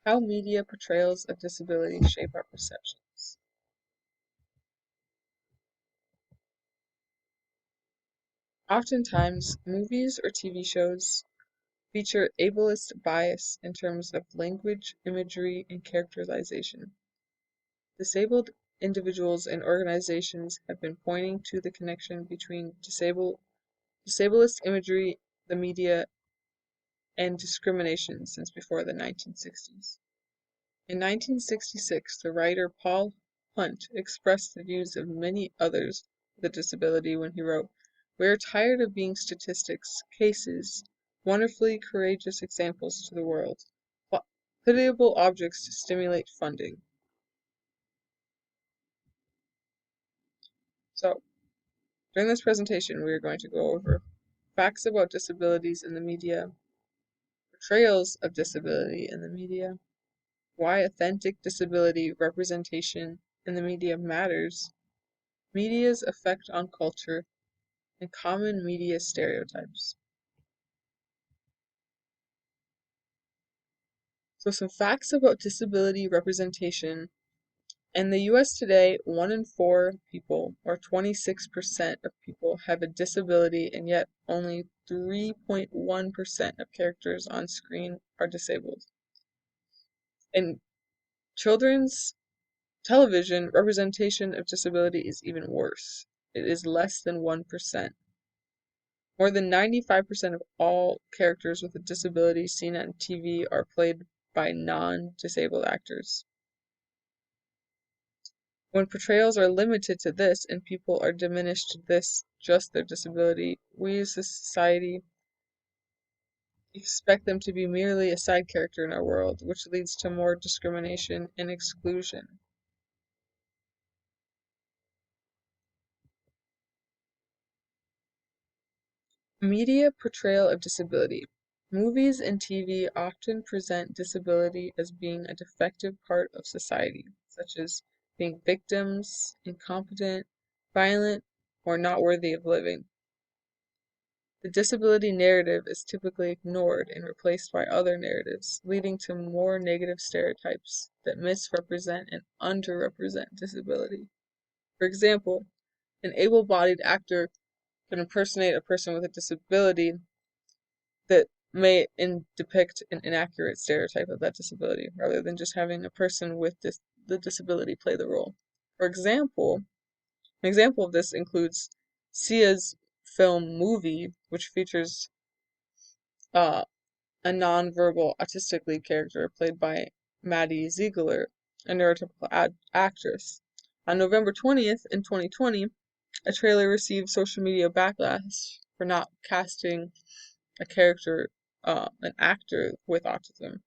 How media portrayals of disability shape our perceptions. Oftentimes, movies or TV shows feature ableist bias in terms of language, imagery, and characterization. Disabled individuals and organizations have been pointing to the connection between disableist imagery, the media, and discrimination since before the 1960s. In 1966, the writer Paul Hunt expressed the views of many others with a disability when he wrote, "We are tired of being statistics, cases, wonderfully courageous examples to the world, pitiable objects to stimulate funding." So, during this presentation, we are going to go over facts about disabilities in the media, portrayals of disability in the media, why authentic disability representation in the media matters, media's effect on culture, and common media stereotypes. So some facts about disability representation. In the US today, 1 in 4 people, or 26% of people, have a disability, and yet only 3.1% of characters on screen are disabled. In children's television, representation of disability is even worse. It is less than 1%. More than 95% of all characters with a disability seen on TV are played by non-disabled actors. When portrayals are limited to this and people are diminished to this, just their disability, we as a society expect them to be merely a side character in our world, which leads to more discrimination and exclusion. Media portrayal of disability. Movies and TV often present disability as being a defective part of society, such as being victims, incompetent, violent, or not worthy of living. The disability narrative is typically ignored and replaced by other narratives, leading to more negative stereotypes that misrepresent and underrepresent disability. For example, an able-bodied actor can impersonate a person with a disability that may depict an inaccurate stereotype of that disability, rather than just having a person with the disability play the role. For example, an example of this includes Sia's film Movie, which features uh, a non-verbal autistic lead character played by Maddie Ziegler, a neurotypical actress. On November 20th in 2020, a trailer received social media backlash for not casting a character, an actor with autism.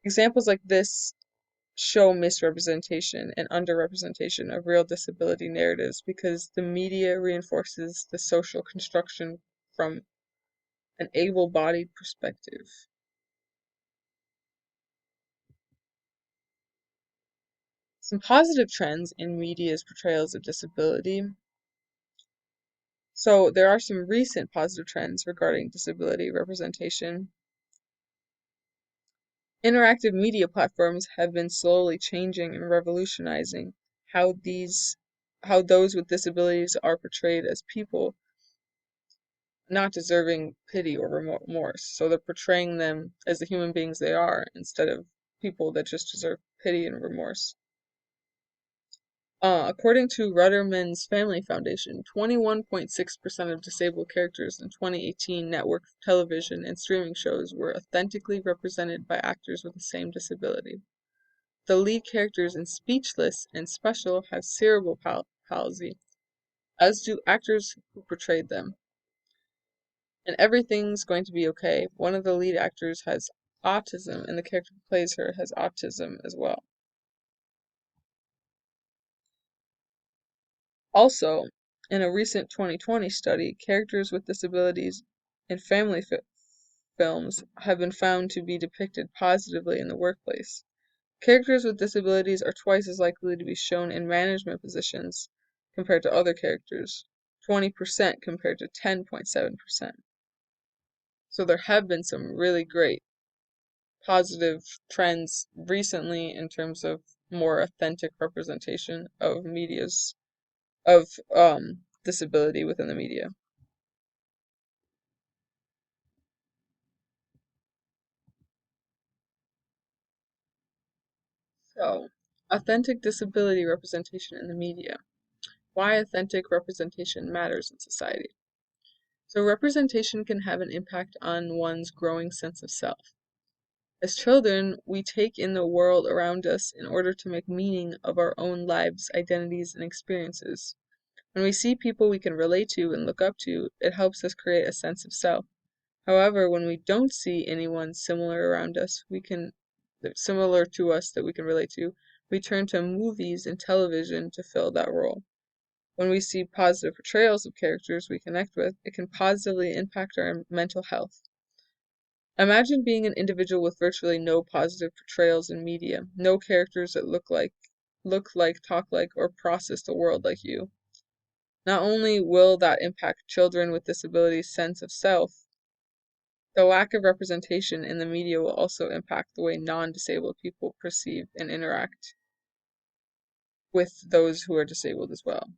Examples like this show misrepresentation and underrepresentation of real disability narratives because the media reinforces the social construction from an able-bodied perspective. Some positive trends in media's portrayals of disability. So there are some recent positive trends regarding disability representation. Interactive media platforms have been slowly changing and revolutionizing how those with disabilities are portrayed as people not deserving pity or remorse. So they're portraying them as the human beings they are instead of people that just deserve pity and remorse. According to Rudderman's Family Foundation, 21.6% of disabled characters in 2018 network television and streaming shows were authentically represented by actors with the same disability. The lead characters in Speechless and Special have cerebral palsy, as do actors who portrayed them. And Everything's Going to Be Okay, one of the lead actors has autism, and the character who plays her has autism as well. Also, in a recent 2020 study, characters with disabilities in family films have been found to be depicted positively in the workplace. Characters with disabilities are twice as likely to be shown in management positions compared to other characters, 20% compared to 10.7%. So there have been some really great positive trends recently in terms of more authentic representation of disability within the media. So, authentic disability representation in the media. Why authentic representation matters in society. So, representation can have an impact on one's growing sense of self. As children, we take in the world around us in order to make meaning of our own lives, identities, and experiences. When we see people we can relate to and look up to, it helps us create a sense of self. However, when we don't see anyone similar around us, similar to us that we can relate to, we turn to movies and television to fill that role. When we see positive portrayals of characters we connect with, it can positively impact our mental health. Imagine being an individual with virtually no positive portrayals in media, no characters that look like, talk like, or process the world like you. Not only will that impact children with disabilities' sense of self, the lack of representation in the media will also impact the way non-disabled people perceive and interact with those who are disabled as well.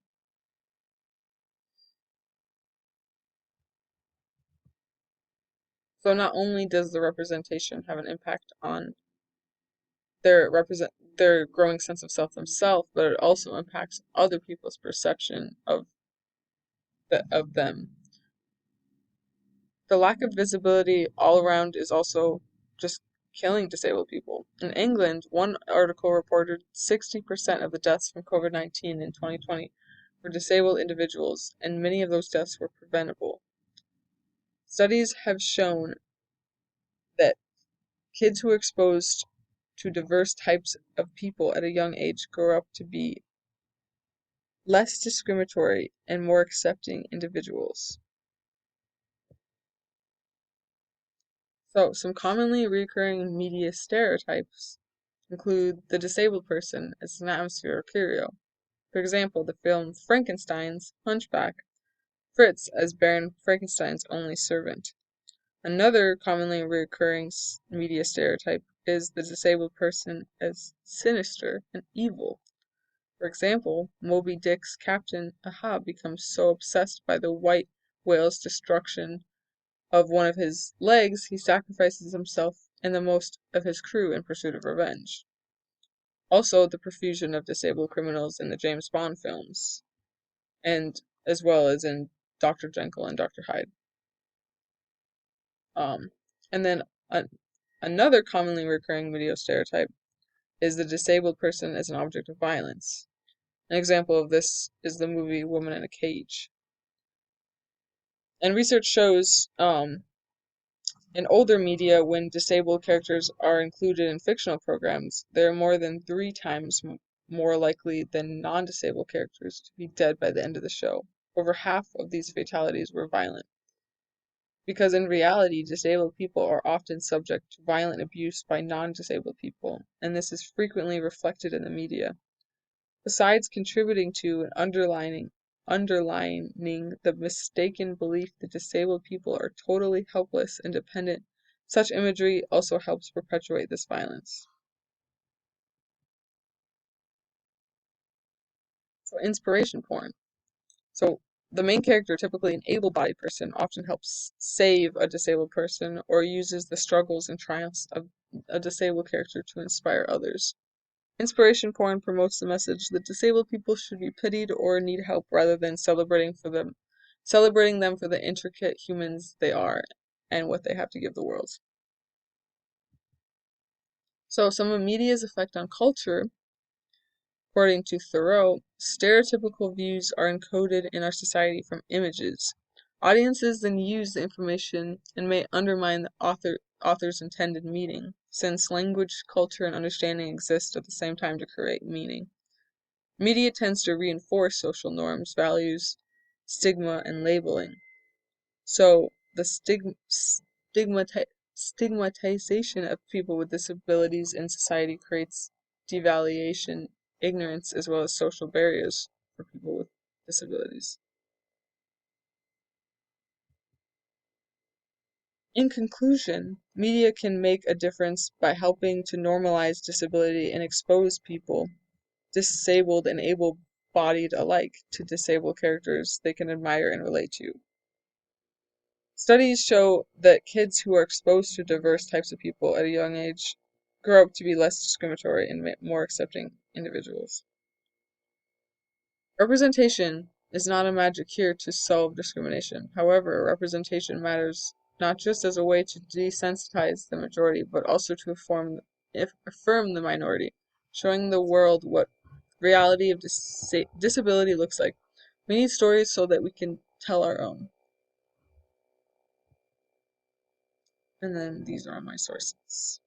So not only does the representation have an impact on their growing sense of self themselves, but it also impacts other people's perception of them. The lack of visibility all around is also just killing disabled people. In England, one article reported 60% of the deaths from COVID-19 in 2020 were disabled individuals, and many of those deaths were preventable. Studies have shown that kids who are exposed to diverse types of people at a young age grow up to be less discriminatory and more accepting individuals. So, some commonly recurring media stereotypes include the disabled person as an atmospheric hero. For example, the film Frankenstein's Hunchback, Fritz as Baron Frankenstein's only servant. Another commonly recurring media stereotype is the disabled person as sinister and evil. For example, Moby Dick's Captain Ahab becomes so obsessed by the white whale's destruction of one of his legs, he sacrifices himself and the most of his crew in pursuit of revenge. Also, the profusion of disabled criminals in the James Bond films, and as well as in Dr. Jekyll and Dr. Hyde. And then another commonly recurring media stereotype is the disabled person as an object of violence. An example of this is the movie Woman in a Cage. And research shows in older media, when disabled characters are included in fictional programs, they are more than 3 times more likely than non-disabled characters to be dead by the end of the show. Over half of these fatalities were violent. Because in reality, disabled people are often subject to violent abuse by non-disabled people, and this is frequently reflected in the media. Besides contributing to and underlining the mistaken belief that disabled people are totally helpless and dependent, such imagery also helps perpetuate this violence. So inspiration porn. So the main character, typically an able-bodied person, often helps save a disabled person or uses the struggles and triumphs of a disabled character to inspire others. Inspiration porn promotes the message that disabled people should be pitied or need help rather than celebrating them for the intricate humans they are and what they have to give the world. So some of media's effect on culture, according to Thoreau, stereotypical views are encoded in our society from images. Audiences then use the information and may undermine the author's intended meaning, since language, culture, and understanding exist at the same time to create meaning. Media tends to reinforce social norms, values, stigma, and labeling. So the stigmatization of people with disabilities in society creates devaluation, ignorance, as well as social barriers for people with disabilities. In conclusion, media can make a difference by helping to normalize disability and expose people, disabled and able-bodied alike, to disabled characters they can admire and relate to. Studies show that kids who are exposed to diverse types of people at a young age grow up to be less discriminatory and more accepting individuals. Representation is not a magic cure to solve discrimination. However, representation matters not just as a way to desensitize the majority, but also to affirm the minority, showing the world what reality of disability looks like. We need stories so that we can tell our own. And then these are all my sources.